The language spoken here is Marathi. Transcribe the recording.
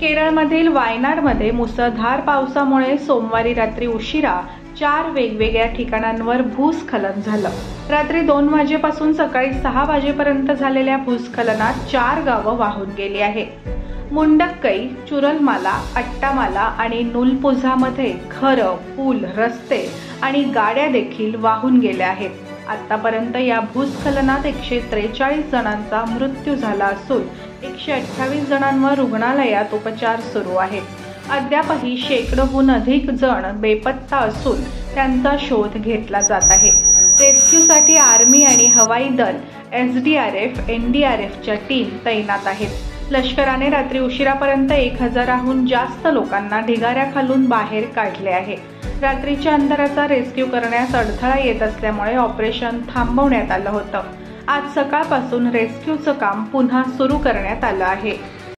केरळमधील वायनाडमध्ये मुसळधार पावसामुळे सोमवारी रात्री उशिरा 4 वेगवेगळ्या ठिकाणांवर भूस्खलन झालं। रात्री 2 वाजेपासून सकाळी 6 वाजेपर्यंत झालेल्या भूस्खलनात 4 गावं वाहून गेली आहेत। मुंडक्कई, चुरलमाला, अट्टामाला आणि नुलपुझामध्ये घरं, पूल, रस्ते आणि गाड्या देखील वाहून गेल्या आहेत। आतापर्यंत या भूस्खलनात 143 जणांचा मृत्यू झाला असून 128 जणांवर रुग्णालयात उपचार सुरू आहेत। अद्यापही शेकडोहून अधिक जण बेपत्ता असून त्यांचा शोध घेतला जात आहे। रेस्क्यूसाठी आर्मी आणि हवाई दल, SDRF, NDRFच्या टीम तैनात आहेत। लष्कराने रात्री उशिरापर्यंत 1000हून जास्त लोकांना ढिगाऱ्याखालून बाहेर काढले आहे। रात्रीच्या अंधाराचा रेस्क्यू करण्यास अडथळा येत असल्यामुळे ऑपरेशन थांबवण्यात आलं होतं। आज सकाळपासून रेस्क्यूचं काम पुन्हा सुरू करण्यात आलं आहे।